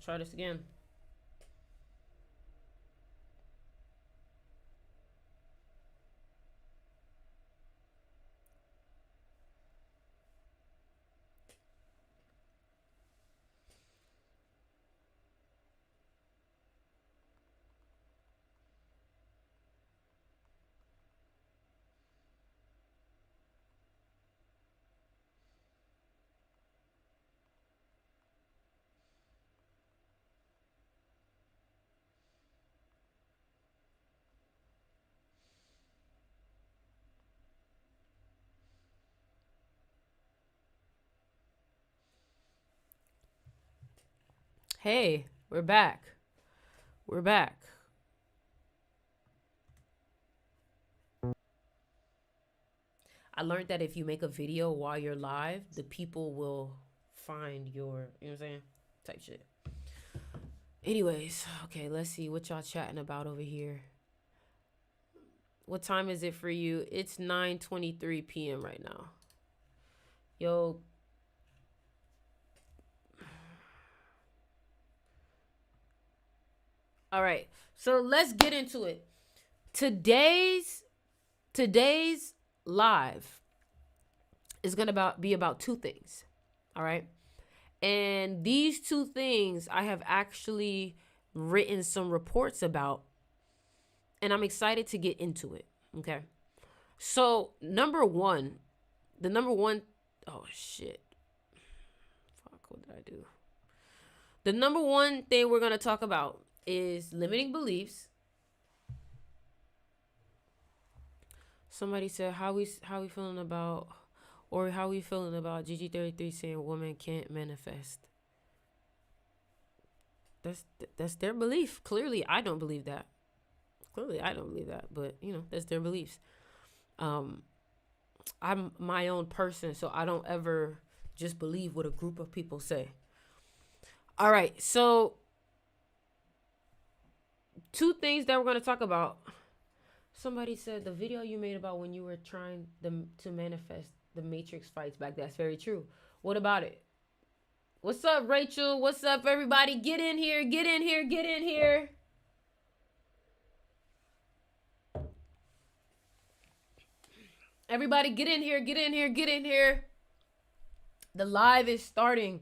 try this again. Hey, we're back. We're back. I learned that if you make a video while you're live, the people will find your, you know what I'm saying? Type shit. Anyways, okay, let's see what y'all chatting about over here. What time is it for you? It's 9:23 p.m. right now. Yo. All right. So let's get into it. Today's live is going to be about two things. All right? And these two things I have actually written some reports about, and I'm excited to get into it. Okay. So the number one, oh shit. Fuck, what did I do? The number one thing we're going to talk about is limiting beliefs. Somebody said, how we feeling about, or how we feeling about GG33 saying women can't manifest? That's their belief. Clearly, I don't believe that. But that's their beliefs. I'm my own person, so I don't ever just believe what a group of people say. All right, so two things that we're going to talk about. Somebody said the video you made about when you were trying to manifest the Matrix fights back. That's very true. What about it? What's up, Rachel? What's up, everybody? Get in here. Get in here. Get in here. Everybody, get in here. Get in here. Get in here. The live is starting,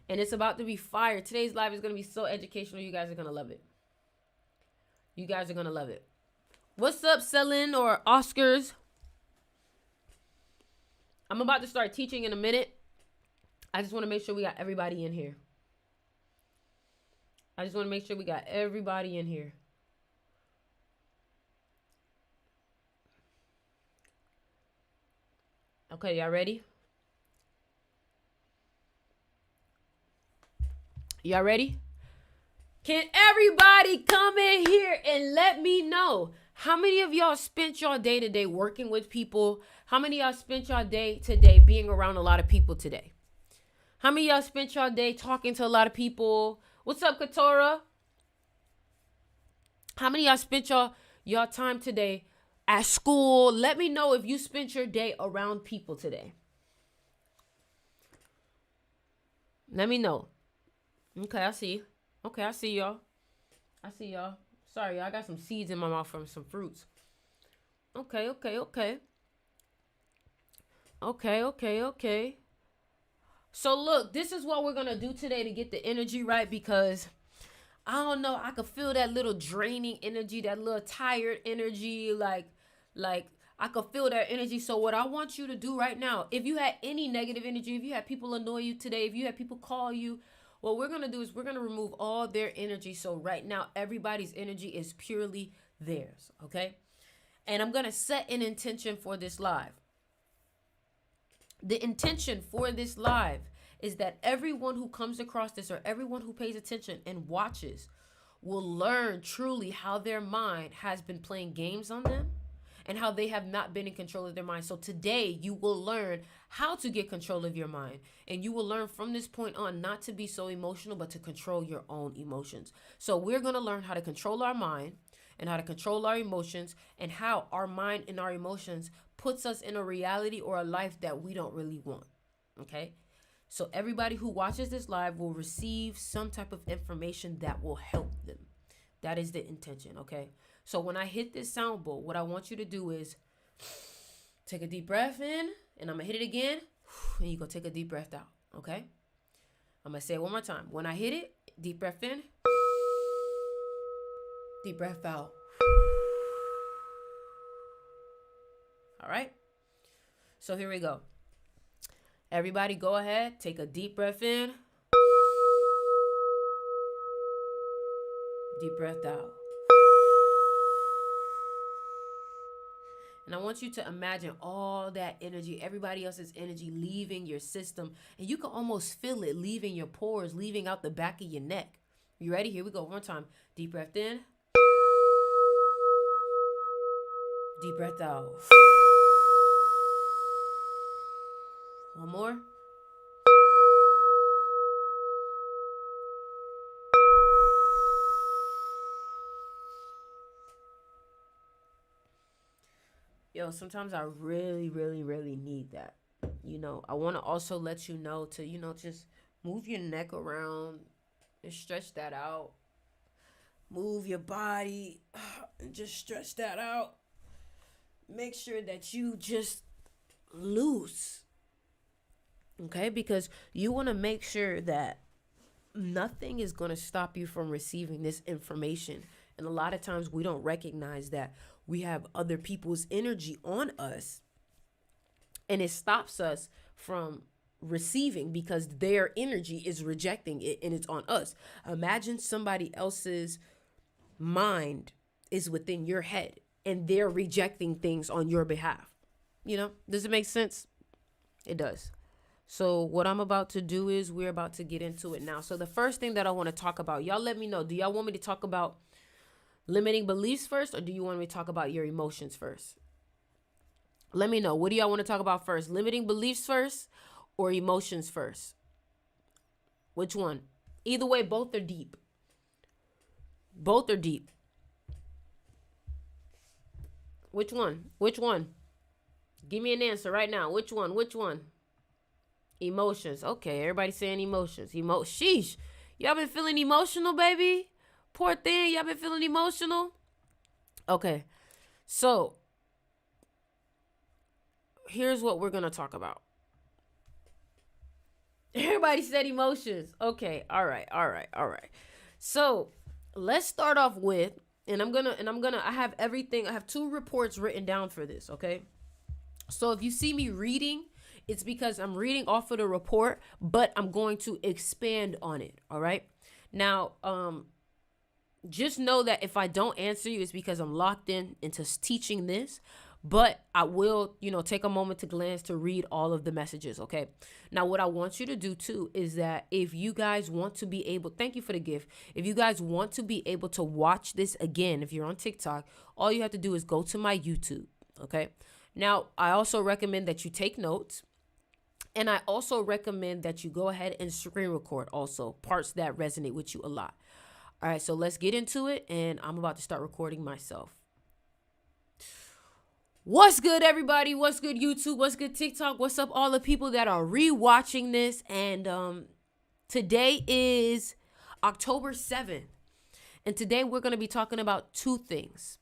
and it's about to be fire. Today's live is going to be so educational. You guys are going to love it. You guys are going to love it. What's up, Selin or Oscars? I'm about to start teaching in a minute. I just want to make sure we got everybody in here. Okay, y'all ready? Y'all ready? Can everybody come in here and let me know? How many of y'all spent your day today working with people? How many of y'all spent your day today being around a lot of people today? How many of y'all spent your day talking to a lot of people? What's up, Katora? How many of y'all spent your time today at school? Let me know if you spent your day around people today. Let me know. Okay, I see. Okay, I see y'all. Sorry, y'all. I got some seeds in my mouth from some fruits. Okay. So look, this is what we're going to do today to get the energy right, because I don't know, I could feel that little draining energy, that little tired energy, like I could feel that energy. So what I want you to do right now, if you had any negative energy, if you had people annoy you today, if you had people call you, what we're going to do is we're going to remove all their energy. So right now, everybody's energy is purely theirs, okay? And I'm going to set an intention for this live. The intention for this live is that everyone who comes across this, or everyone who pays attention and watches, will learn truly how their mind has been playing games on them and how they have not been in control of their mind. So today you will learn how to get control of your mind, and you will learn from this point on not to be so emotional, but to control your own emotions. So we're going to learn how to control our mind and how to control our emotions, and how our mind and our emotions puts us in a reality or a life that we don't really want. Okay? So everybody who watches this live will receive some type of information that will help them. That is the intention, okay? So when I hit this sound bowl, what I want you to do is take a deep breath in, and I'm going to hit it again, and you go take a deep breath out, okay? I'm going to say it one more time. When I hit it, deep breath in, deep breath out. All right? So here we go. Everybody go ahead, take a deep breath in, deep breath out. And I want you to imagine all that energy, everybody else's energy leaving your system. And you can almost feel it leaving your pores, leaving out the back of your neck. You ready? Here we go. One more time. Deep breath in. Deep breath out. One more. Yo, sometimes I really, really, really need that. You know, I want to also let you know to, you know, just move your neck around and stretch that out. Move your body and just stretch that out. Make sure that you just loose. Okay? Because you want to make sure that nothing is going to stop you from receiving this information. And a lot of times we don't recognize that we have other people's energy on us, and it stops us from receiving because their energy is rejecting it and it's on us. Imagine somebody else's mind is within your head and they're rejecting things on your behalf. You know, does it make sense? It does. So what I'm about to do is we're about to get into it now. So the first thing that I want to talk about, y'all let me know. Do y'all want me to talk about limiting beliefs first, or do you want me to talk about your emotions first? Let me know. What do y'all want to talk about first? Limiting beliefs first or emotions first? Which one? Either way, both are deep. Both are deep. Which one? Which one? Give me an answer right now. Which one? Which one? Emotions. Okay, everybody saying emotions. Sheesh. Y'all been feeling emotional, baby? Poor thing. Y'all been feeling emotional? Okay. So, here's what we're going to talk about. Everybody said emotions. Okay. All right. So, let's start off with, I have everything. I have 2 reports written down for this, okay? So, if you see me reading, it's because I'm reading off of the report, but I'm going to expand on it, all right? Now, just know that if I don't answer you, it's because I'm locked into teaching this, but I will, take a moment to glance to read all of the messages, okay? Now, what I want you to do too is that if you guys want to be able, thank you for the gift. If you guys want to be able to watch this again, if you're on TikTok, all you have to do is go to my YouTube, okay? Now, I also recommend that you take notes. And I also recommend that you go ahead and screen record also parts that resonate with you a lot. All right, so let's get into it, and I'm about to start recording myself. What's good, everybody? What's good, YouTube? What's good, TikTok? What's up, all the people that are rewatching this? And today is October 7th, and today we're going to be talking about 2 things.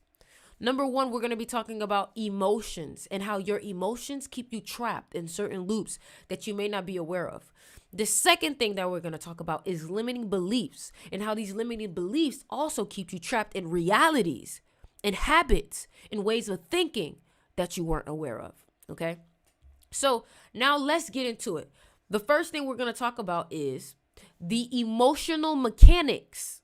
Number 1, we're going to be talking about emotions and how your emotions keep you trapped in certain loops that you may not be aware of. The second thing that we're going to talk about is limiting beliefs and how these limiting beliefs also keep you trapped in realities and habits and ways of thinking that you weren't aware of. Okay. So now let's get into it. The first thing we're going to talk about is the emotional mechanics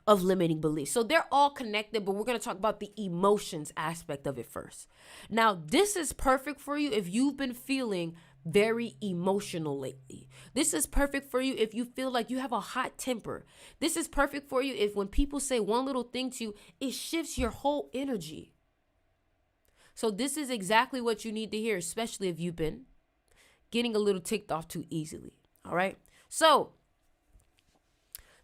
of limiting beliefs. So they're all connected, but we're going to talk about the emotions aspect of it first. Now, this is perfect for you if you've been feeling very emotional lately. This is perfect for you if you feel like you have a hot temper. This is perfect for you if when people say one little thing to you, it shifts your whole energy. So this is exactly what you need to hear, especially if you've been getting a little ticked off too easily. All right. So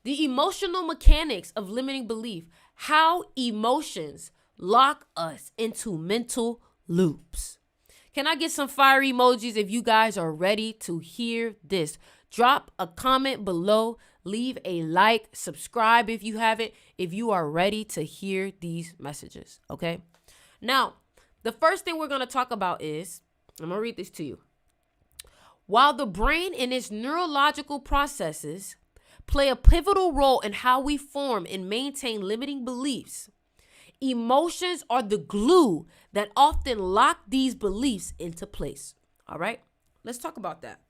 the emotional mechanics of limiting belief, how emotions lock us into mental loops. Can I get some fire emojis if you guys are ready to hear this? Drop a comment below. Leave a like. Subscribe if you haven't. If you are ready to hear these messages, okay? Now, the first thing we're going to talk about is, I'm going to read this to you. While the brain and its neurological processes play a pivotal role in how we form and maintain limiting beliefs, emotions are the glue that often lock these beliefs into place. All right, let's talk about that.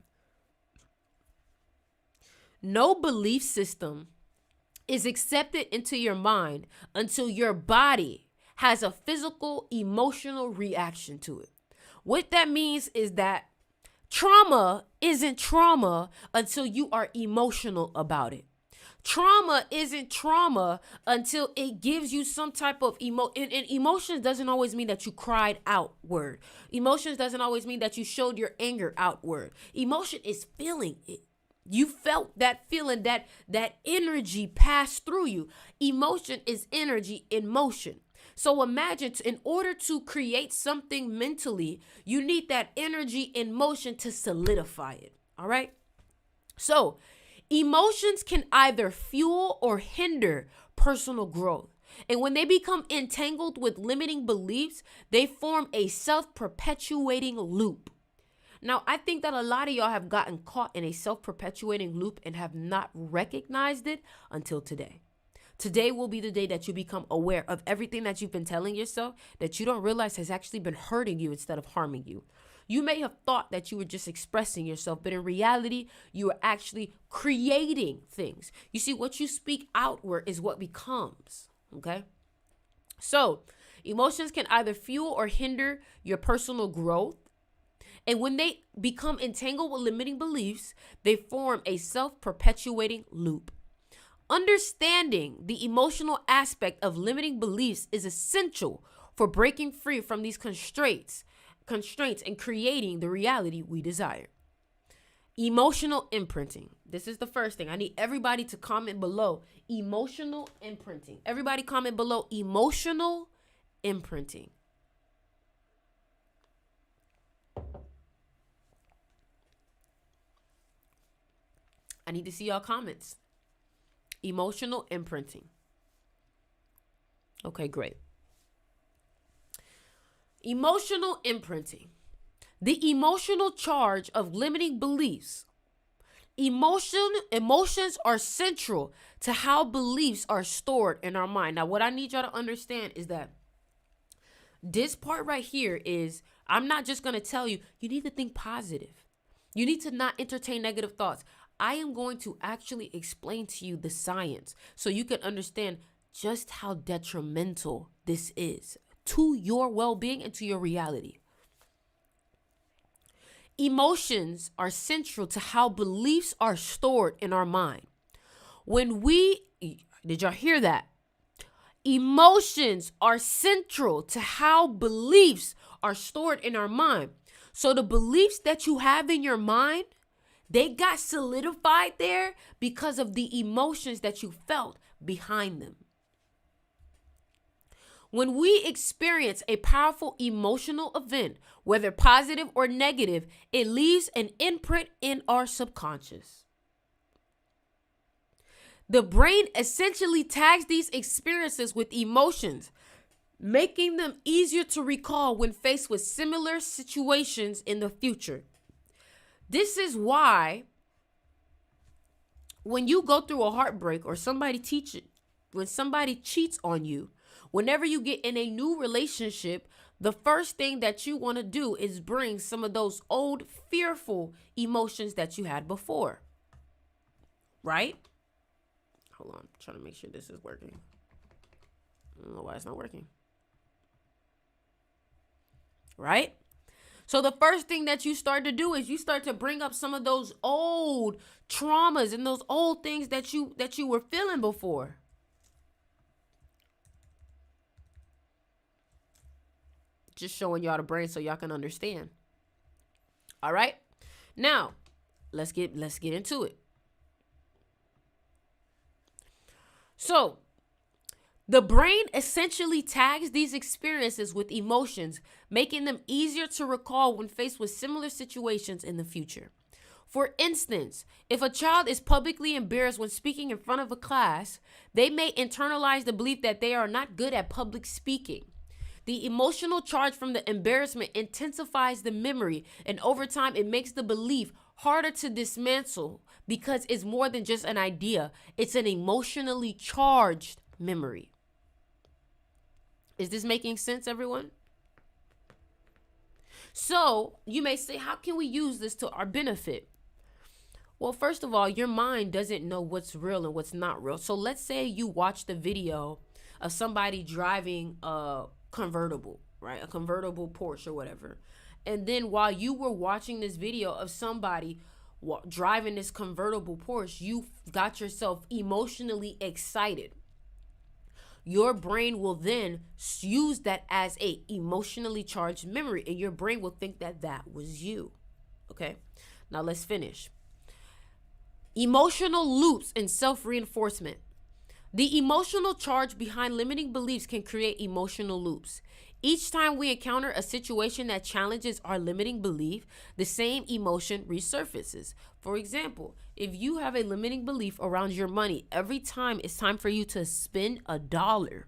No belief system is accepted into your mind until your body has a physical, emotional reaction to it. What that means is that trauma isn't trauma until you are emotional about it. Trauma isn't trauma until it gives you some type of and emotions doesn't always mean that you cried outward. Emotions doesn't always mean that you showed your anger outward. Emotion is feeling it. You felt that feeling, that energy pass through you. Emotion is energy in motion. So imagine, in order to create something mentally, you need that energy in motion to solidify it. All right. So emotions can either fuel or hinder personal growth. And when they become entangled with limiting beliefs, they form a self-perpetuating loop. Now, I think that a lot of y'all have gotten caught in a self-perpetuating loop and have not recognized it until today. Today will be the day that you become aware of everything that you've been telling yourself that you don't realize has actually been hurting you instead of harming you. You may have thought that you were just expressing yourself, but in reality, you are actually creating things. You see, what you speak outward is what becomes, okay? So, emotions can either fuel or hinder your personal growth. And when they become entangled with limiting beliefs, they form a self-perpetuating loop. Understanding the emotional aspect of limiting beliefs is essential for breaking free from these constraints and creating the reality we desire. Emotional imprinting. This is the first thing. I need everybody to comment below. Emotional imprinting. Everybody comment below. Emotional imprinting. I need to see y'all comments. Emotional imprinting. Okay, great. Emotional imprinting. The emotional charge of limiting beliefs. Emotions are central to how beliefs are stored in our mind. Now, what I need y'all to understand is that this part right here is, I'm not just going to tell you, you need to think positive. You need to not entertain negative thoughts. I am going to actually explain to you the science so you can understand just how detrimental this is to your well-being and to your reality. Emotions are central to how beliefs are stored in our mind. Did y'all hear that? Emotions are central to how beliefs are stored in our mind. So the beliefs that you have in your mind, they got solidified there because of the emotions that you felt behind them. When we experience a powerful emotional event, whether positive or negative, it leaves an imprint in our subconscious. The brain essentially tags these experiences with emotions, making them easier to recall when faced with similar situations in the future. This is why when you go through a heartbreak or when somebody cheats on you, whenever you get in a new relationship, the first thing that you want to do is bring some of those old fearful emotions that you had before. Right? Hold on, I'm trying to make sure this is working. I don't know why it's not working. Right? So the first thing that you start to do is you start to bring up some of those old traumas and those old things that you were feeling before. Just showing y'all the brain so y'all can understand. All right? Now, let's get into it. So, The brain essentially tags these experiences with emotions, making them easier to recall when faced with similar situations in the future. For instance, if a child is publicly embarrassed when speaking in front of a class, they may internalize the belief that they are not good at public speaking. The emotional charge from the embarrassment intensifies the memory, and over time, it makes the belief harder to dismantle because it's more than just an idea, it's an emotionally charged memory. Is this making sense, everyone? So, you may say, how can we use this to our benefit? Well, first of all, your mind doesn't know what's real and what's not real. So let's say you watch the video of somebody driving a convertible, right? A convertible Porsche or whatever. And then while you were watching this video of somebody driving this convertible Porsche, you got yourself emotionally excited. Your brain will then use that as a emotionally charged memory, and your brain will think that that was you. Okay, now let's finish. Emotional loops and self-reinforcement. The emotional charge behind limiting beliefs can create emotional loops. Each time we encounter a situation that challenges our limiting belief, the same emotion resurfaces. For example, if you have a limiting belief around your money, every time it's time for you to spend $1,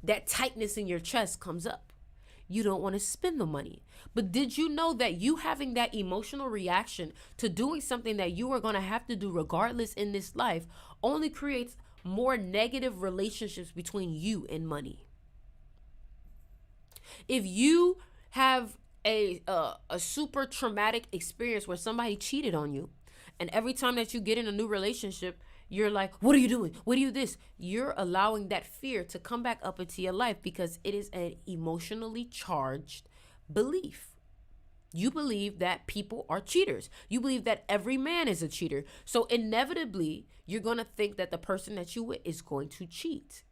that tightness in your chest comes up. You don't want to spend the money. But did you know that you having that emotional reaction to doing something that you are going to have to do regardless in this life only creates more negative relationships between you and money? If you have a super traumatic experience where somebody cheated on you, and every time that you get in a new relationship, you're like, what are you doing? What are you this? You're allowing that fear to come back up into your life because it is an emotionally charged belief. You believe that people are cheaters. You believe that every man is a cheater. So inevitably, you're going to think that the person that you with is going to cheat.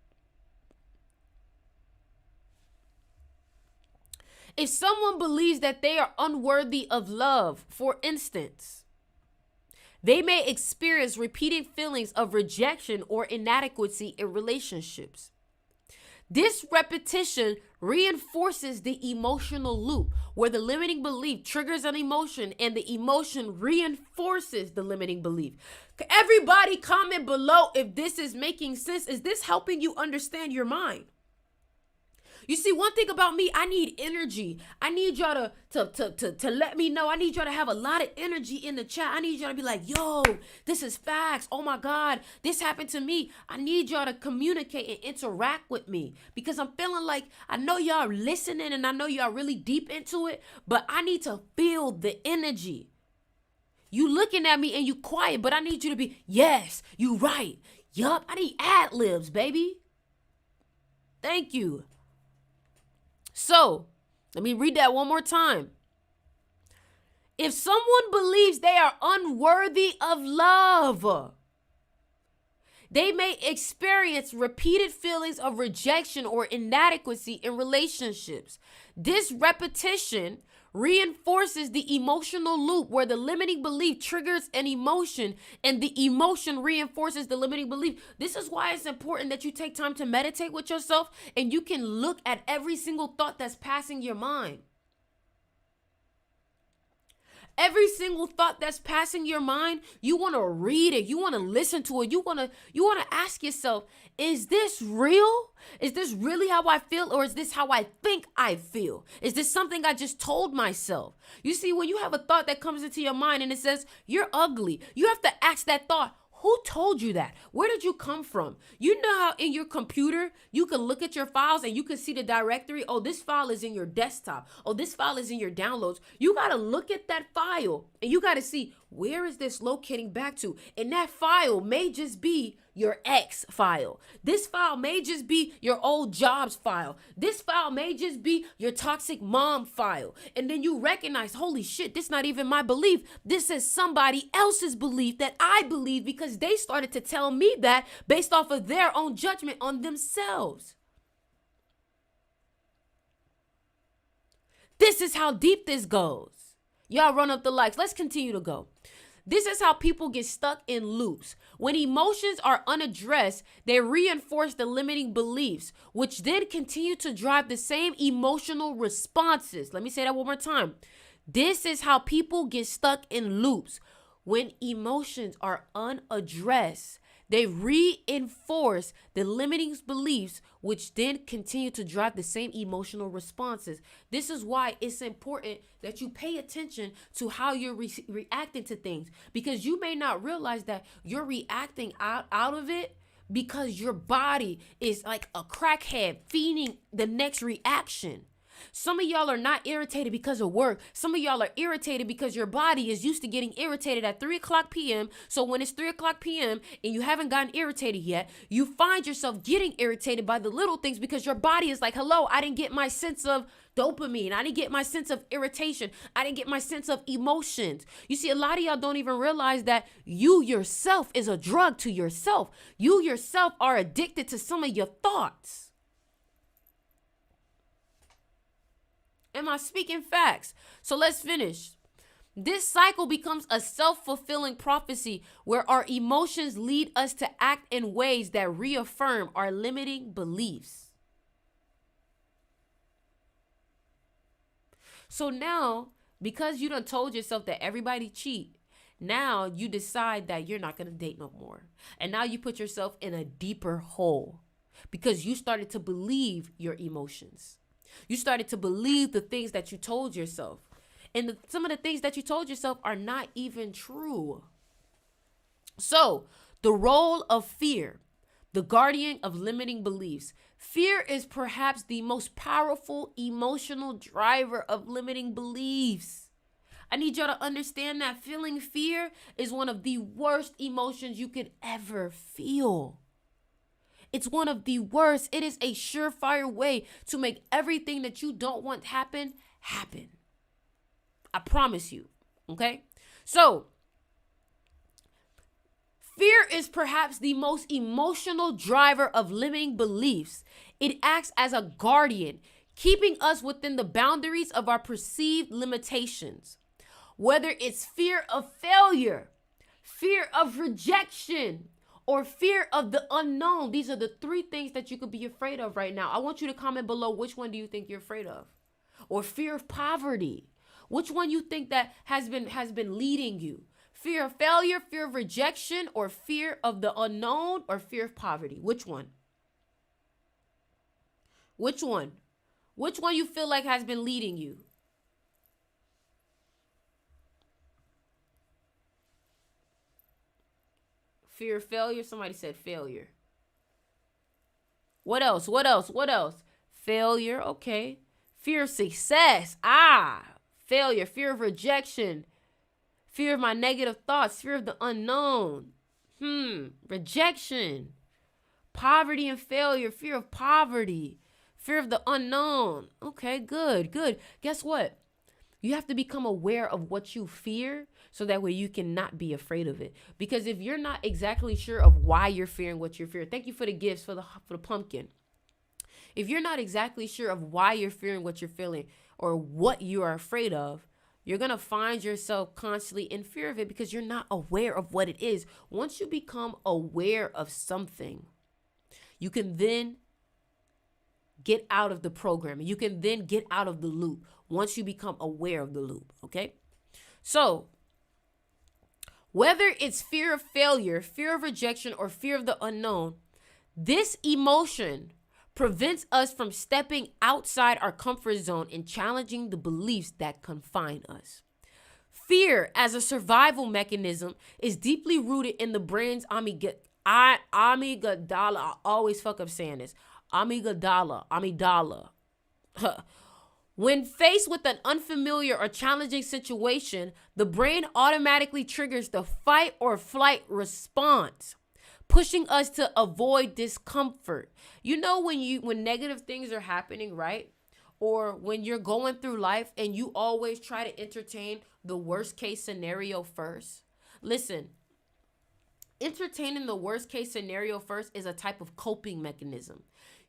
If someone believes that they are unworthy of love, for instance, they may experience repeated feelings of rejection or inadequacy in relationships. This repetition reinforces the emotional loop where the limiting belief triggers an emotion and the emotion reinforces the limiting belief. Everybody comment below if this is making sense. Is this helping you understand your mind? You see, one thing about me, I need energy. I need y'all to let me know. I need y'all to have a lot of energy in the chat. I need y'all to be like, yo, this is facts. Oh my God, this happened to me. I need y'all to communicate and interact with me because I'm feeling like I know y'all listening and I know y'all really deep into it, but I need to feel the energy. You looking at me and you quiet, but I need you to be, yes, you right. Yup, I need ad-libs, baby. Thank you. So, let me read that one more time. If someone believes they are unworthy of love, they may experience repeated feelings of rejection or inadequacy in relationships. This repetition reinforces the emotional loop where the limiting belief triggers an emotion and the emotion reinforces the limiting belief. This is why it's important that you take time to meditate with yourself and you can look at every single thought that's passing your mind. Every single thought that's passing your mind, you want to read it. You want to listen to it. You want to ask yourself, is this real? Is this really how I feel? Or is this how I think I feel? Is this something I just told myself? You see, when you have a thought that comes into your mind and it says, you're ugly, you have to ask that thought, who told you that? Where did you come from? You know how in your computer, you can look at your files and you can see the directory. Oh, this file is in your desktop. Oh, this file is in your downloads. You got to look at that file and you got to see, where is this locating back to? And that file may just be your ex file. This file may just be your old jobs file. This file may just be your toxic mom file. And then you recognize, holy shit, this is not even my belief. This is somebody else's belief that I believe because they started to tell me that based off of their own judgment on themselves. This is how deep this goes. Y'all run up the likes. Let's continue to go. This is how people get stuck in loops. When emotions are unaddressed, they reinforce the limiting beliefs, which then continue to drive the same emotional responses. Let me say that one more time. This is how people get stuck in loops. When emotions are unaddressed, they reinforce the limiting beliefs, which then continue to drive the same emotional responses. This is why it's important that you pay attention to how you're reacting to things, because you may not realize that you're reacting out of it because your body is like a crackhead feeding the next reaction. Some of y'all are not irritated because of work. Some of y'all are irritated because your body is used to getting irritated at 3 o'clock p.m. So when it's 3 o'clock p.m. and you haven't gotten irritated yet, you find yourself getting irritated by the little things because your body is like, hello, I didn't get my sense of dopamine. I didn't get my sense of irritation. I didn't get my sense of emotions. You see, a lot of y'all don't even realize that you yourself is a drug to yourself. You yourself are addicted to some of your thoughts. Am I speaking facts? So let's finish. This cycle becomes a self-fulfilling prophecy where our emotions lead us to act in ways that reaffirm our limiting beliefs. So now, because you done told yourself that everybody cheat, now you decide that you're not going to date no more. And now you put yourself in a deeper hole because you started to believe your emotions. You started to believe the things that you told yourself. And some of the things that you told yourself are not even true. So, the role of fear, the guardian of limiting beliefs. Fear is perhaps the most powerful emotional driver of limiting beliefs. I need y'all to understand that feeling fear is one of the worst emotions you could ever feel. It's one of the worst. It is a surefire way to make everything that you don't want happen. I promise you. Okay? So, fear is perhaps the most emotional driver of limiting beliefs. It acts as a guardian, keeping us within the boundaries of our perceived limitations. Whether it's fear of failure, fear of rejection, or fear of the unknown. These are the 3 things that you could be afraid of right now. I want you to comment below, which one do you think you're afraid of? Or fear of poverty. Which one you think that has been leading you? Fear of failure, fear of rejection, or fear of the unknown, or fear of poverty? Which one? Which one? Which one you feel like has been leading you? Fear of failure. Somebody said failure. What else? Failure. Okay. Fear of success. Failure. Fear of rejection. Fear of my negative thoughts. Fear of the unknown. Rejection. Poverty and failure. Fear of poverty. Fear of the unknown. Okay, good. Guess what? You have to become aware of what you fear so that way you cannot be afraid of it. Because if you're not exactly sure of why you're fearing what you're fearing, thank you for the gifts for the pumpkin. If you're not exactly sure of why you're fearing what you're feeling or what you are afraid of, you're going to find yourself constantly in fear of it because you're not aware of what it is. Once you become aware of something, you can then get out of the programming. You can then get out of the loop once you become aware of the loop, okay? So, whether it's fear of failure, fear of rejection, or fear of the unknown, this emotion prevents us from stepping outside our comfort zone and challenging the beliefs that confine us. Fear, as a survival mechanism, is deeply rooted in the brain's amygdala. I always fuck up saying this. Amygdala. When faced with an unfamiliar or challenging situation, the brain automatically triggers the fight or flight response, pushing us to avoid discomfort. You know, when negative things are happening, right? Or when you're going through life and you always try to entertain the worst case scenario first. Listen, entertaining the worst case scenario first is a type of coping mechanism.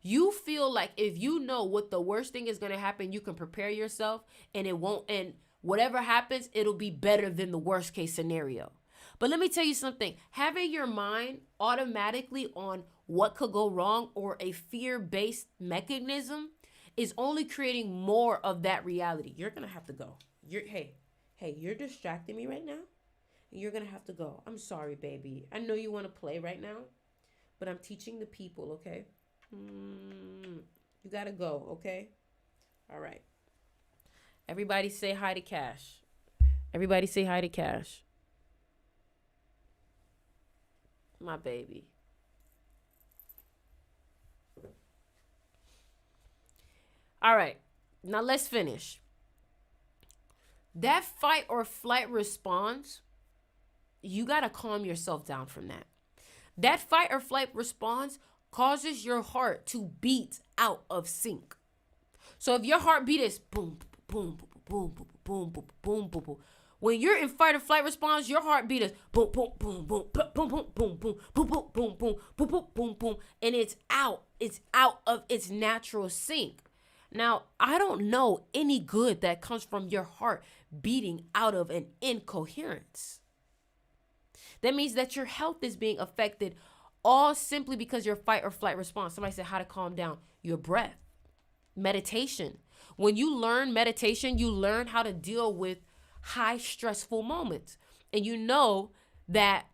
You feel like if you know what the worst thing is going to happen, you can prepare yourself and it won't, and whatever happens, it'll be better than the worst case scenario. But let me tell you something. Having your mind automatically on what could go wrong or a fear-based mechanism is only creating more of that reality. You're going to have to go. You're distracting me right now. You're going to have to go. I'm sorry, baby. I know you want to play right now, but I'm teaching the people, okay? You got to go, okay? All right. Everybody say hi to Cash. Everybody say hi to Cash. My baby. All right. Now let's finish. That fight or flight response, you got to calm yourself down from that. That fight or flight response causes your heart to beat out of sync. So if your heartbeat is boom, boom, boom, boom, boom, boom, boom, boom, boom. When you're in fight or flight response, your heartbeat is boom, boom, boom, boom, boom, boom, boom, boom, boom, boom, boom, boom, boom, boom, boom, boom, and it's out of its natural sync. Now, I don't know any good that comes from your heart beating out of an incoherence. That means that your health is being affected all simply because your fight or flight response. Somebody said how to calm down. Your breath. Meditation. When you learn meditation, you learn how to deal with high stressful moments. And you know that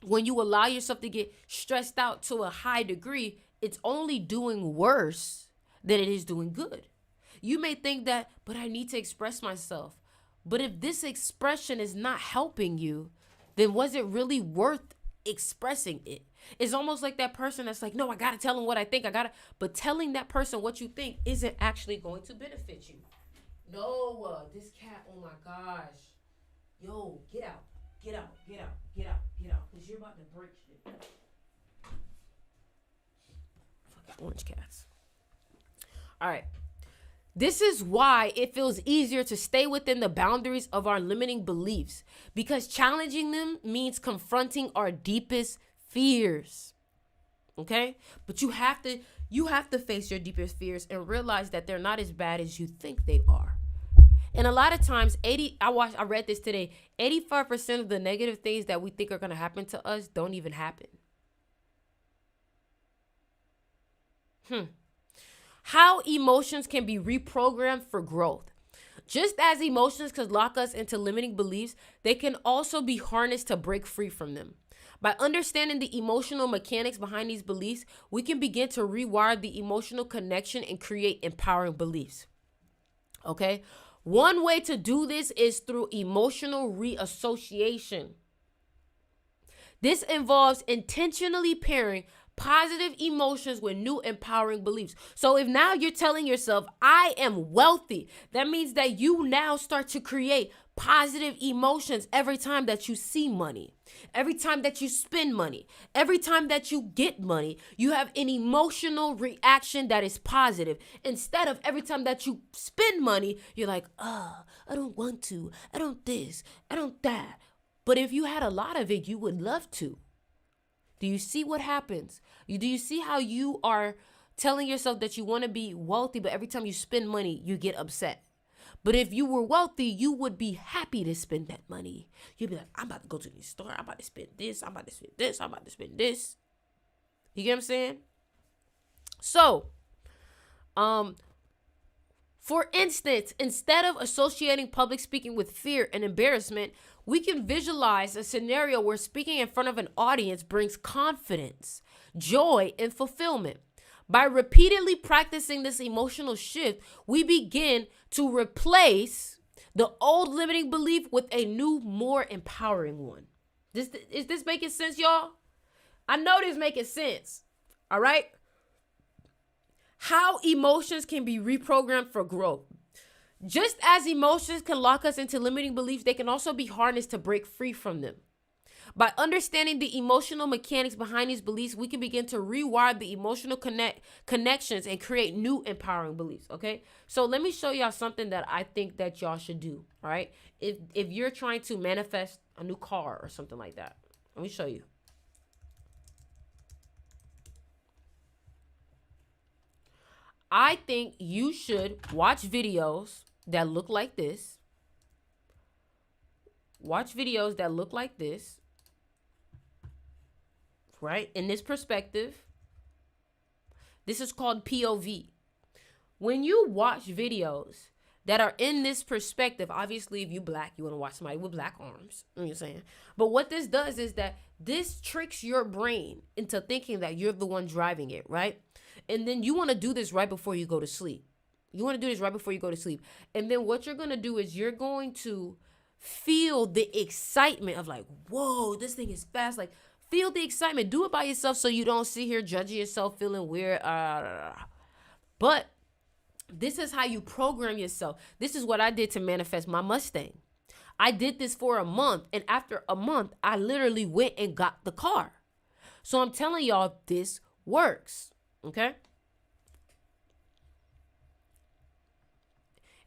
when you allow yourself to get stressed out to a high degree, it's only doing worse than it is doing good. You may think that, but I need to express myself. But if this expression is not helping you, then was it really worth expressing it? It's almost like that person that's like, no, I got to tell them what I think. But telling that person what you think isn't actually going to benefit you. No, this cat, oh my gosh. Yo, get out. Get out. Because you're about to break shit. Fucking orange cats. All right. This is why it feels easier to stay within the boundaries of our limiting beliefs, because challenging them means confronting our deepest fears. Okay? But you have to face your deepest fears and realize that they're not as bad as you think they are. And a lot of times, I read this today, 85% of the negative things that we think are going to happen to us don't even happen. How emotions can be reprogrammed for growth. Just as emotions could lock us into limiting beliefs, they can also be harnessed to break free from them. By understanding the emotional mechanics behind these beliefs, we can begin to rewire the emotional connection and create empowering beliefs. Okay? One way to do this is through emotional reassociation. This involves intentionally pairing positive emotions with new empowering beliefs. So if now you're telling yourself, I am wealthy, that means that you now start to create positive emotions every time that you see money, every time that you spend money, every time that you get money. You have an emotional reaction that is positive. Instead of every time that you spend money, you're like, I don't want to, I don't this, I don't that. But if you had a lot of it, you would love to. Do you see what happens? Do you see how you are telling yourself that you want to be wealthy, but every time you spend money, you get upset? But if you were wealthy, you would be happy to spend that money. You'd be like, I'm about to go to the store. I'm about to spend this. I'm about to spend this. I'm about to spend this. You get what I'm saying? So, for instance, instead of associating public speaking with fear and embarrassment, we can visualize a scenario where speaking in front of an audience brings confidence, joy, and fulfillment. By repeatedly practicing this emotional shift, we begin to replace the old limiting belief with a new, more empowering one. Is this making sense, y'all? I know this making sense. All right? How emotions can be reprogrammed for growth. Just as emotions can lock us into limiting beliefs, they can also be harnessed to break free from them. By understanding the emotional mechanics behind these beliefs, we can begin to rewire the emotional connections and create new empowering beliefs, okay? So let me show y'all something that I think that y'all should do, all right? If you're trying to manifest a new car or something like that, let me show you. I think you should watch videos that look like this, watch videos that look like this, right? In this perspective, this is called POV. When you watch videos that are in this perspective, obviously, if you black, you want to watch somebody with black arms. You know what I'm saying? But what this does is that this tricks your brain into thinking that you're the one driving it, right? And then you want to do this right before you go to sleep. You want to do this right before you go to sleep. And then what you're going to do is you're going to feel the excitement of like, whoa, this thing is fast. Like, feel the excitement. Do it by yourself so you don't sit here judging yourself, feeling weird. But this is how you program yourself. This is what I did to manifest my Mustang. I did this for a month, and after a month, I literally went and got the car. So I'm telling y'all, this works, okay?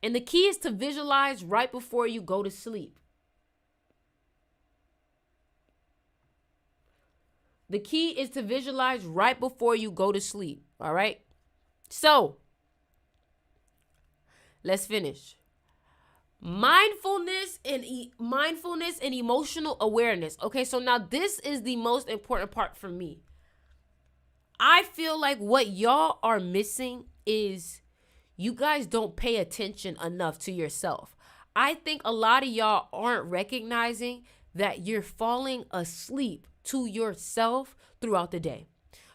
And the key is to visualize right before you go to sleep. The key is to visualize right before you go to sleep, all right? So, let's finish. Mindfulness and emotional awareness. Okay, so now this is the most important part for me. I feel like what y'all are missing is you guys don't pay attention enough to yourself. I think a lot of y'all aren't recognizing that you're falling asleep to yourself throughout the day.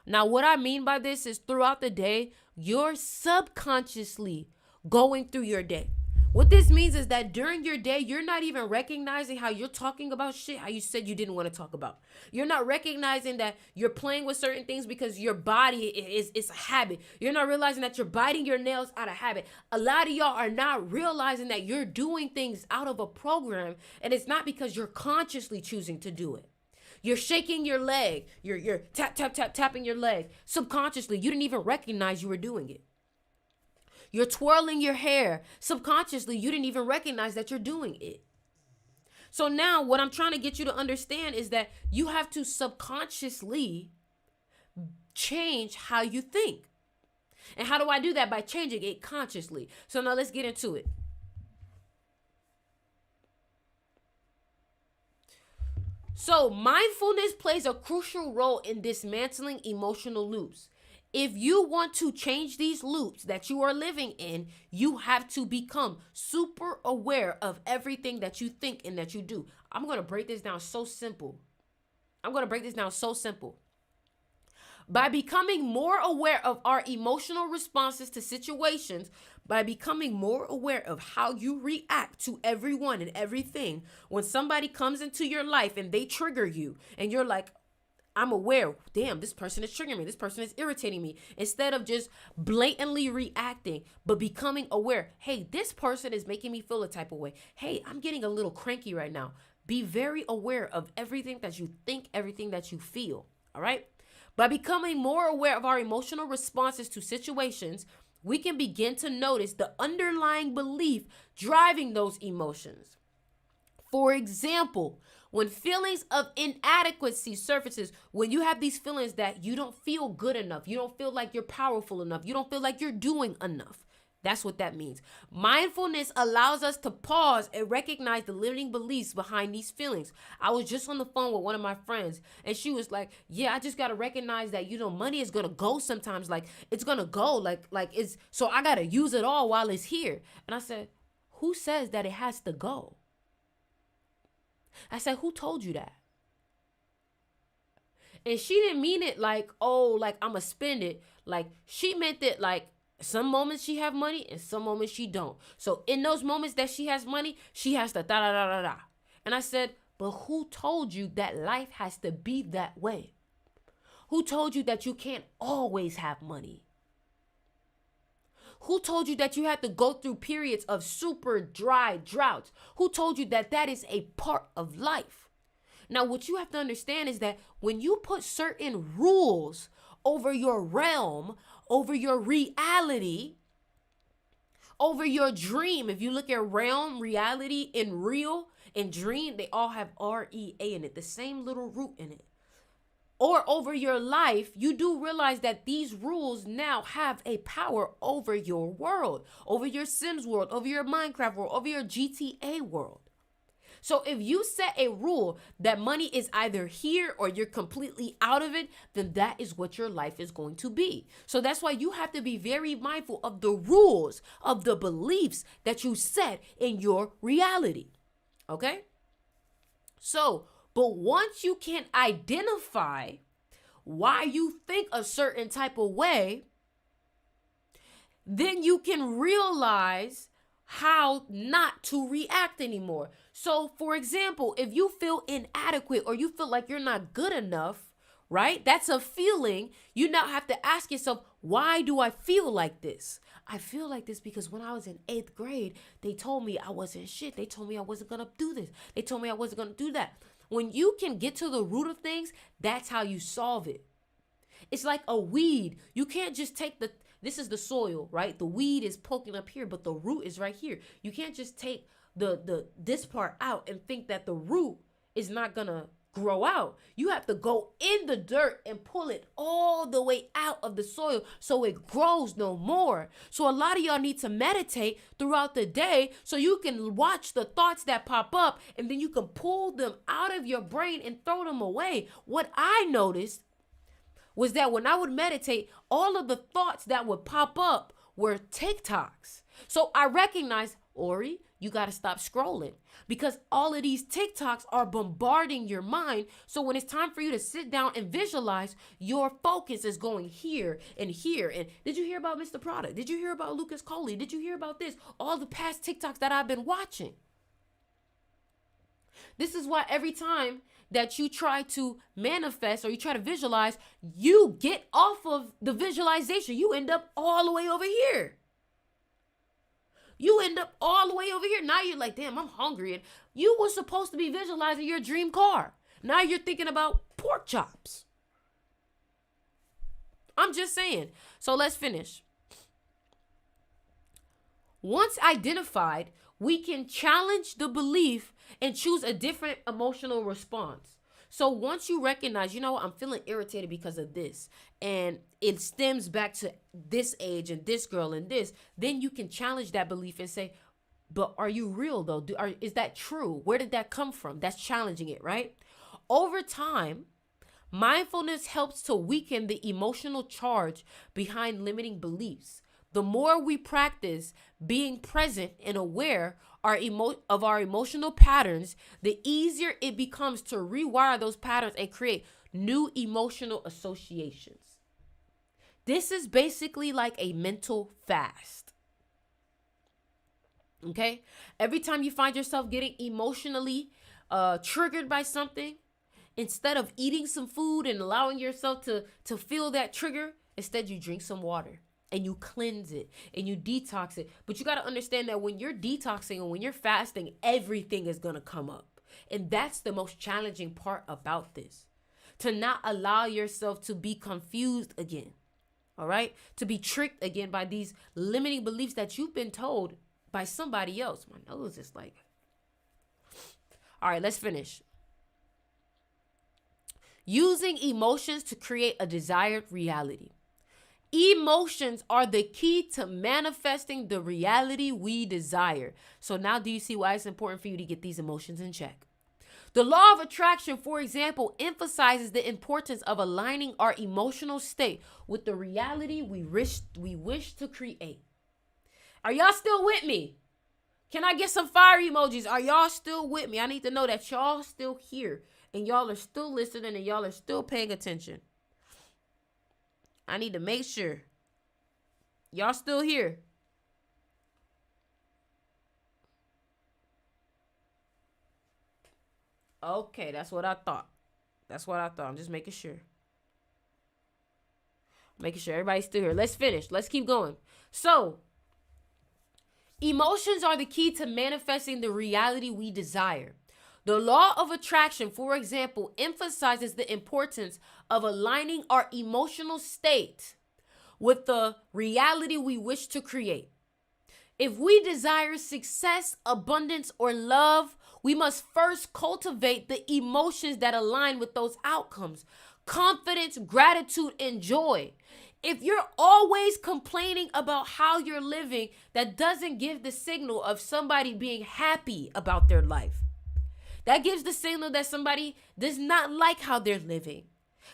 Now, what I mean by this is throughout the day, you're subconsciously going through your day. What this means is that during your day, you're not even recognizing how you're talking about shit how you said you didn't want to talk about. You're not recognizing that you're playing with certain things because your body is a habit. You're not realizing that you're biting your nails out of habit. A lot of y'all are not realizing that you're doing things out of a program, and it's not because you're consciously choosing to do it. You're shaking your leg. You're tapping your leg. Subconsciously, you didn't even recognize you were doing it. You're twirling your hair. Subconsciously, you didn't even recognize that you're doing it. So now what I'm trying to get you to understand is that you have to subconsciously change how you think. And how do I do that? By changing it consciously. So now let's get into it. So mindfulness plays a crucial role in dismantling emotional loops. If you want to change these loops that you are living in, you have to become super aware of everything that you think and that you do. I'm going to break this down so simple. By becoming more aware of our emotional responses to situations, by becoming more aware of how you react to everyone and everything, when somebody comes into your life and they trigger you and you're like, I'm aware, damn, this person is triggering me. This person is irritating me. Instead of just blatantly reacting, but becoming aware, hey, this person is making me feel a type of way. Hey, I'm getting a little cranky right now. Be very aware of everything that you think, everything that you feel, all right? By becoming more aware of our emotional responses to situations, we can begin to notice the underlying belief driving those emotions. For example, when feelings of inadequacy surfaces, when you have these feelings that you don't feel good enough, you don't feel like you're powerful enough, you don't feel like you're doing enough. That's what that means. Mindfulness allows us to pause and recognize the limiting beliefs behind these feelings. I was just on the phone with one of my friends and she was like, yeah, I just got to recognize that, money is going to go sometimes. Like it's going to go so I got to use it all while it's here. And I said, who says that it has to go? I said, who told you that? And she didn't mean it like, oh, like I'm going to spend it. Like she meant that like some moments she have money and some moments she don't. So in those moments that she has money, she has to da-da-da-da-da. And I said, but who told you that life has to be that way? Who told you that you can't always have money? Who told you that you have to go through periods of super dry droughts? Who told you that that is a part of life? Now, what you have to understand is that when you put certain rules over your realm, over your reality, over your dream, if you look at realm, reality, and real, and dream, they all have R-E-A in it, the same little root in it. Or over your life, you do realize that these rules now have a power over your world, over your Sims world, over your Minecraft world, over your GTA world. So if you set a rule that money is either here or you're completely out of it, then that is what your life is going to be. So that's why you have to be very mindful of the rules, of the beliefs that you set in your reality. Okay? So, but once you can identify why you think a certain type of way, then you can realize how not to react anymore. So, for example, if you feel inadequate or you feel like you're not good enough, right? That's a feeling. You now have to ask yourself, why do I feel like this? I feel like this because when I was in 8th grade, they told me I wasn't shit. They told me I wasn't going to do this. They told me I wasn't going to do that. When you can get to the root of things, that's how you solve it. It's like a weed. You can't just take this is the soil, right? The weed is poking up here, but the root is right here. You can't just take this part out and think that the root is not gonna grow out. You have to go in the dirt and pull it all the way out of the soil so it grows no more. So a lot of y'all need to meditate throughout the day so you can watch the thoughts that pop up and then you can pull them out of your brain and throw them away. What I noticed was that when I would meditate, all of the thoughts that would pop up were TikToks. So I recognized, Ori, you got to stop scrolling because all of these TikToks are bombarding your mind. So when it's time for you to sit down and visualize, your focus is going here and here. And did you hear about Mr. Product? Did you hear about Lucas Coley? Did you hear about this? All the past TikToks that I've been watching. This is why every time that you try to manifest or you try to visualize, you get off of the visualization. You end up all the way over here. You end up all the way over here. Now you're like, damn, I'm hungry. And you were supposed to be visualizing your dream car. Now you're thinking about pork chops. I'm just saying. So let's finish. Once identified, we can challenge the belief and choose a different emotional response. So once you recognize, you know what, I'm feeling irritated because of this, and it stems back to this age and this girl and this, then you can challenge that belief and say, but are you real though? Is that true? Where did that come from? That's challenging it, right? Over time, mindfulness helps to weaken the emotional charge behind limiting beliefs. The more we practice being present and aware of our emotional patterns, the easier it becomes to rewire those patterns and create new emotional associations. This is basically like a mental fast. Okay? Every time you find yourself getting emotionally triggered by something, instead of eating some food and allowing yourself to feel that trigger, instead you drink some water. And you cleanse it and you detox it. But you got to understand that when you're detoxing and when you're fasting, everything is going to come up. And that's the most challenging part about this. To not allow yourself to be confused again. All right? To be tricked again by these limiting beliefs that you've been told by somebody else. My nose is like... All right, let's finish. Using emotions to create a desired reality. Emotions are the key to manifesting the reality we desire. So now do you see why it's important for you to get these emotions in check? The law of attraction, for example, emphasizes the importance of aligning our emotional state with the reality we wish to create. Are y'all still with me? Can I get some fire emojis? Are y'all still with me? I need to know that y'all still here and y'all are still listening and y'all are still paying attention. I need to make sure y'all still here. Okay, that's what I thought. I'm just making sure. Making sure everybody's still here. Let's finish. Let's keep going. So, emotions are the key to manifesting the reality we desire. The law of attraction, for example, emphasizes the importance of aligning our emotional state with the reality we wish to create. If we desire success, abundance, or love, we must first cultivate the emotions that align with those outcomes. Confidence, gratitude, and joy. If you're always complaining about how you're living, that doesn't give the signal of somebody being happy about their life. That gives the signal that somebody does not like how they're living,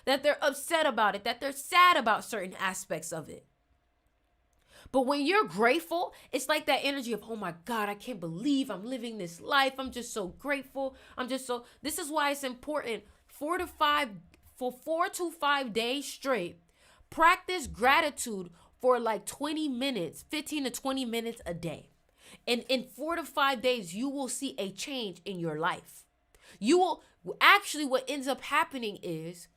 that they're upset about it, that they're sad about certain aspects of it. But when you're grateful, it's like that energy of, oh my God, I can't believe I'm living this life. I'm just so grateful. This is why it's important for 4 to 5 days straight. Practice gratitude for like 20 minutes, 15 to 20 minutes a day. And in 4 to 5 days, you will see a change in your life. What ends up happening is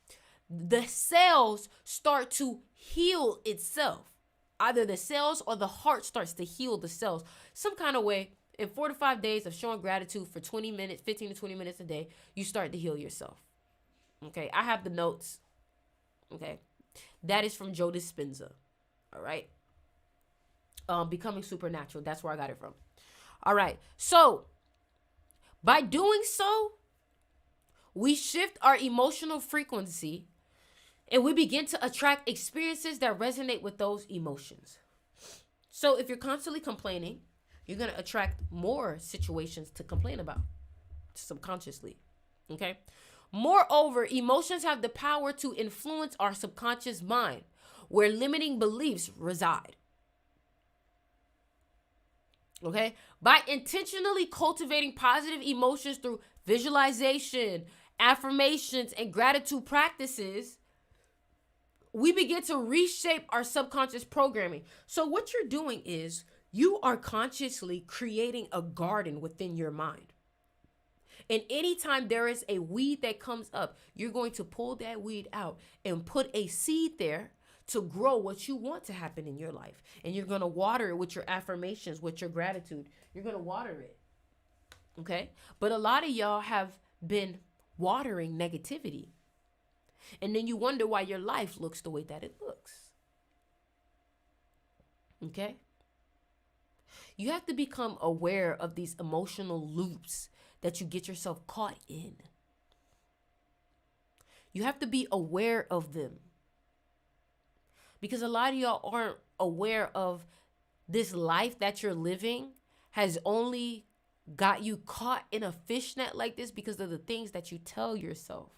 the cells start to heal itself. Either the cells or the heart starts to heal the cells. Some kind of way, in 4 to 5 days of showing gratitude for 20 minutes, 15 to 20 minutes a day, you start to heal yourself. Okay, I have the notes. Okay, that is from Joe Dispenza. All right. Becoming Supernatural. That's where I got it from. All right. So, by doing so, we shift our emotional frequency and we begin to attract experiences that resonate with those emotions. So if you're constantly complaining, you're going to attract more situations to complain about subconsciously. Okay? Moreover, emotions have the power to influence our subconscious mind, where limiting beliefs reside. Okay? By intentionally cultivating positive emotions through visualization, affirmations, and gratitude practices, we begin to reshape our subconscious programming. So what you're doing is you are consciously creating a garden within your mind. And anytime there is a weed that comes up, you're going to pull that weed out and put a seed there to grow what you want to happen in your life. And you're going to water it with your affirmations, with your gratitude. You're going to water it. Okay? But a lot of y'all have been watering negativity. And then you wonder why your life looks the way that it looks. Okay? You have to become aware of these emotional loops that you get yourself caught in. You have to be aware of them. Because a lot of y'all aren't aware of this life that you're living has only got you caught in a fishnet like this because of the things that you tell yourself.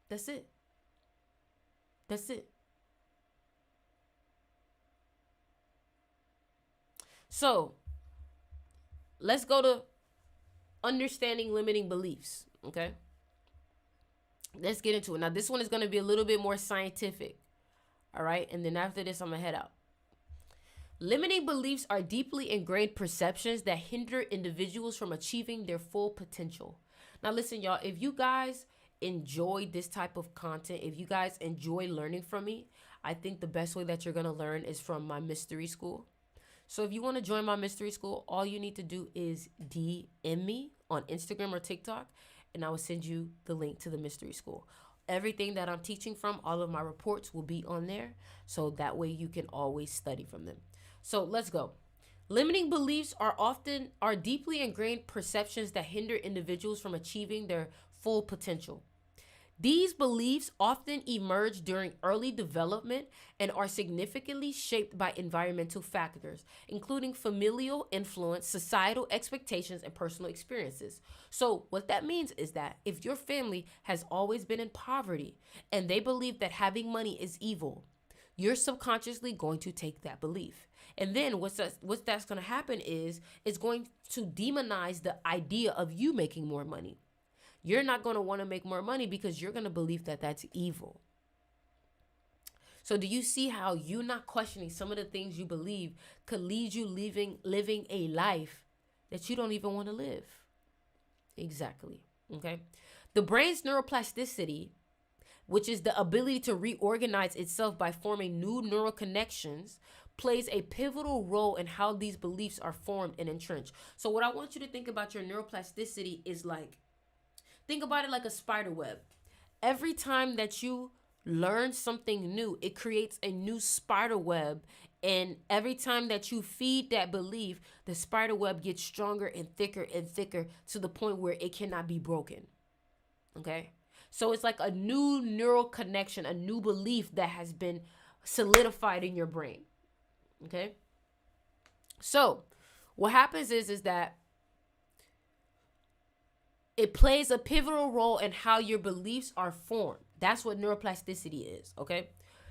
That's it. That's it. So, let's go to understanding limiting beliefs, okay? Let's get into it. Now, this one is going to be a little bit more scientific, all right? And then after this, I'm going to head out. Limiting beliefs are deeply ingrained perceptions that hinder individuals from achieving their full potential. Now, listen, y'all, if you guys enjoy this type of content, if you guys enjoy learning from me, I think the best way that you're going to learn is from my mystery school. So if you want to join my mystery school, all you need to do is DM me on Instagram or TikTok, and I will send you the link to the mystery school. Everything that I'm teaching from, all of my reports will be on there, so that way you can always study from them. So let's go. Limiting beliefs are deeply ingrained perceptions that hinder individuals from achieving their full potential. These beliefs often emerge during early development and are significantly shaped by environmental factors, including familial influence, societal expectations, and personal experiences. So what that means is that if your family has always been in poverty and they believe that having money is evil, you're subconsciously going to take that belief. And then what's that's going to happen is it's going to demonize the idea of you making more money. You're not going to want to make more money because you're going to believe that that's evil. So do you see how you not questioning some of the things you believe could lead you living a life that you don't even want to live? Exactly. Okay. The brain's neuroplasticity, which is the ability to reorganize itself by forming new neural connections, plays a pivotal role in how these beliefs are formed and entrenched. So what I want you to think about your neuroplasticity is like, think about it like a spider web. Every time that you learn something new, it creates a new spider web. And every time that you feed that belief, the spider web gets stronger and thicker to the point where it cannot be broken. Okay? So it's like a new neural connection, a new belief that has been solidified in your brain. Okay? So what happens is that it plays a pivotal role in how your beliefs are formed. That's what neuroplasticity is, okay?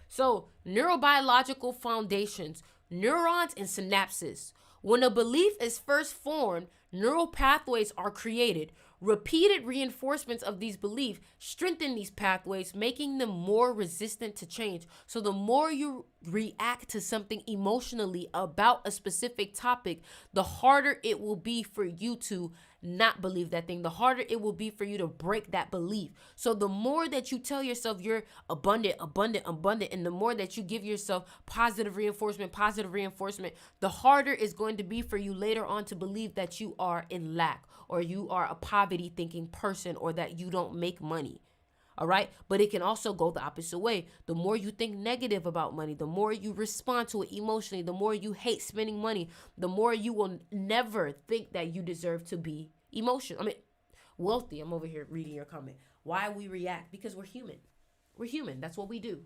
So, neurobiological foundations, neurons and synapses. When a belief is first formed, neural pathways are created. Repeated reinforcements of these beliefs strengthen these pathways, making them more resistant to change. So the more you react to something emotionally about a specific topic, the harder it will be for you to not believe that thing. The harder it will be for you to break that belief. So the more that you tell yourself you're abundant, and the more that you give yourself positive reinforcement, the harder it's going to be for you later on to believe that you are in lack, or you are a poverty thinking person, or that you don't make money. All right. But it can also go the opposite way. The more you think negative about money, the more you respond to it emotionally, the more you hate spending money, the more you will never think that you deserve to be wealthy. I'm over here reading your comment. Why we react? Because we're human. We're human. That's what we do.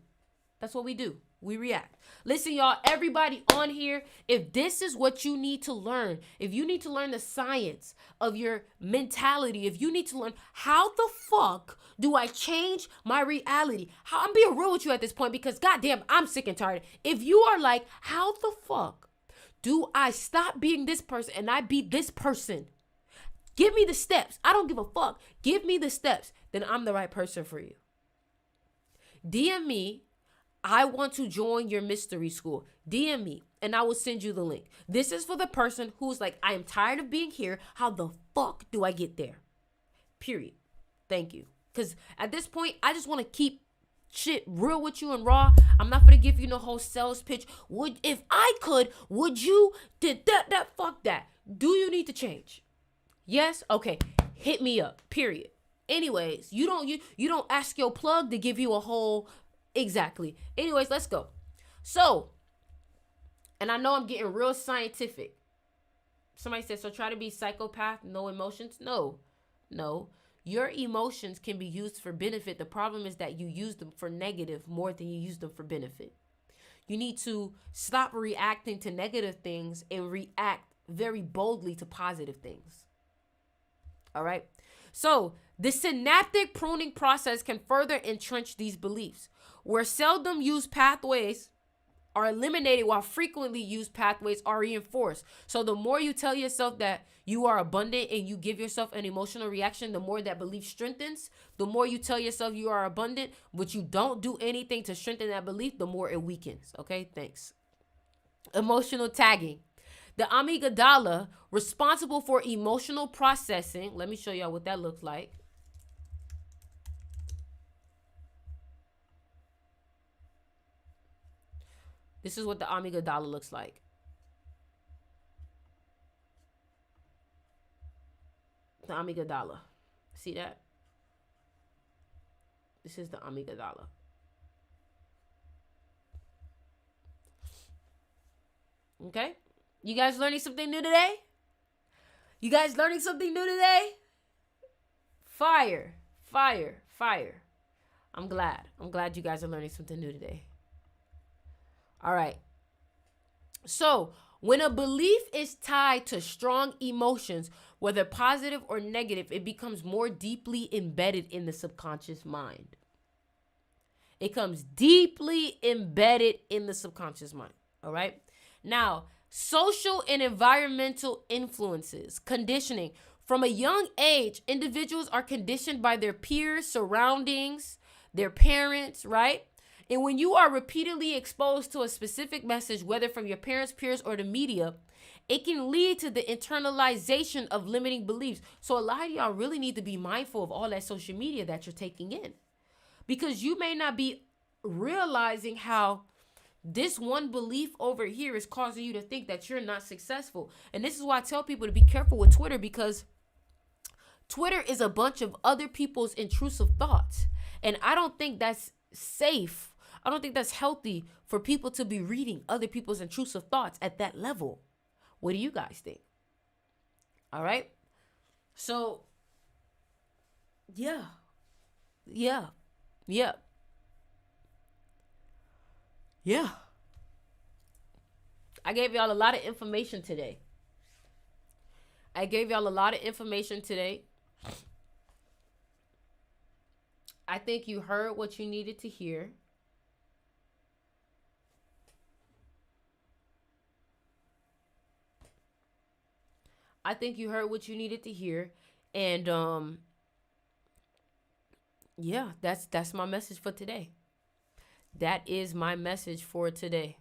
We react. Listen, y'all, everybody on here, if this is what you need to learn, if you need to learn the science of your mentality, if you need to learn how the fuck do I change my reality? I'm being real with you at this point, because goddamn, I'm sick and tired. If you are like, how the fuck do I stop being this person and I be this person? Give me the steps. I don't give a fuck. Give me the steps. Then I'm the right person for you. DM me. I want to join your mystery school. DM me and I will send you the link. This is for the person who's like, I am tired of being here. How the fuck do I get there? Period. Thank you. Because at this point, I just want to keep shit real with you and raw. I'm not going to give you no whole sales pitch. If I could, would you did that, fuck that. Do you need to change? Yes? Okay. Hit me up. Period. Anyways, you don't ask your plug to give you a whole. Exactly. Anyways, let's go. So, and I know I'm getting real scientific. Somebody said, so try to be psychopath, no emotions? No. Your emotions can be used for benefit. The problem is that you use them for negative more than you use them for benefit. You need to stop reacting to negative things and react very boldly to positive things. All right? So, the synaptic pruning process can further entrench these beliefs, where seldom used pathways are eliminated while frequently used pathways are reinforced. So the more you tell yourself that you are abundant and you give yourself an emotional reaction, the more that belief strengthens. The more you tell yourself you are abundant, but you don't do anything to strengthen that belief, the more it weakens. Okay, thanks. Emotional tagging. The amygdala, responsible for emotional processing. Let me show y'all what that looks like. This is what the amygdala looks like. The amygdala. See that? This is the amygdala. Okay? You guys learning something new today? Fire. I'm glad you guys are learning something new today. All right. So, when a belief is tied to strong emotions, whether positive or negative, it becomes more deeply embedded in the subconscious mind. It comes deeply embedded in the subconscious mind. All right. Now, social and environmental influences, conditioning. From a young age, individuals are conditioned by their peers, surroundings, their parents, right? And when you are repeatedly exposed to a specific message, whether from your parents, peers, or the media, it can lead to the internalization of limiting beliefs. So a lot of y'all really need to be mindful of all that social media that you're taking in, because you may not be realizing how this one belief over here is causing you to think that you're not successful. And this is why I tell people to be careful with Twitter, because Twitter is a bunch of other people's intrusive thoughts. And I don't think that's safe. I don't think that's healthy for people to be reading other people's intrusive thoughts at that level. What do you guys think? All right. So, yeah. I gave y'all a lot of information today. I gave y'all a lot of information today. I think you heard what you needed to hear. I think you heard what you needed to hear. And yeah, that's my message for today. That is my message for today.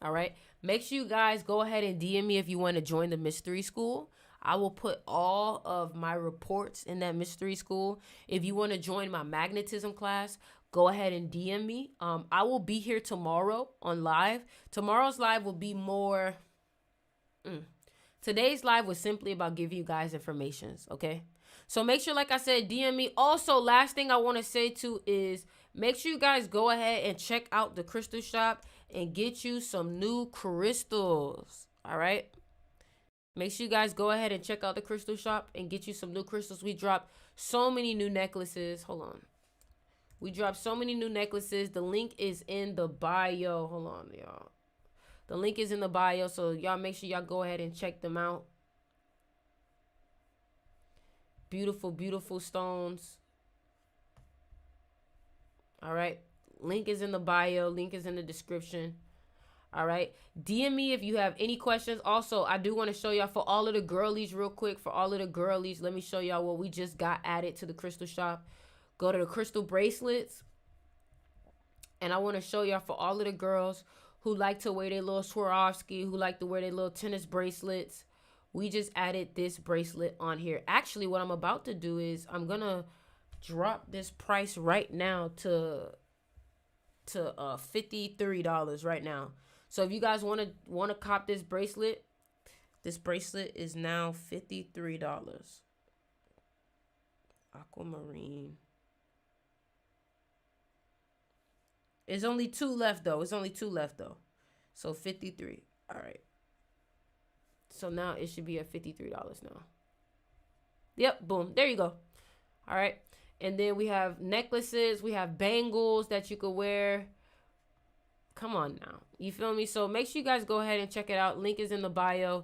All right. Make sure you guys go ahead and DM me if you want to join the mystery school. I will put all of my reports in that mystery school. If you want to join my magnetism class, go ahead and DM me. I will be here tomorrow on live. Tomorrow's live will be more. Today's live was simply about giving you guys informations, okay? So make sure, like I said, DM me. Also, last thing I want to say too is make sure you guys go ahead and check out the crystal shop and get you some new crystals, all right? Make sure you guys go ahead and check out the crystal shop and get you some new crystals. We dropped so many new necklaces. Hold on. We dropped so many new necklaces. The link is in the bio. Hold on, y'all. The link is in the bio, so y'all make sure y'all go ahead and check them out. Beautiful, beautiful stones. All right. Link is in the bio. Link is in the description. All right. DM me if you have any questions. Also, I do want to show y'all for all of the girlies real quick. For all of the girlies, let me show y'all what we just got added to the crystal shop. Go to the crystal bracelets. And I want to show y'all for all of the girls who like to wear their little Swarovski, who like to wear their little tennis bracelets. We just added this bracelet on here. Actually, what I'm about to do is I'm going to drop this price right now to $53 right now. So if you guys want to cop this bracelet is now $53. Aquamarine. It's only two left though. So 53. All right. So now it should be at $53 now. Yep, boom. There you go. All right. And then we have necklaces, we have bangles that you could wear. Come on now. You feel me? So make sure you guys go ahead and check it out. Link is in the bio.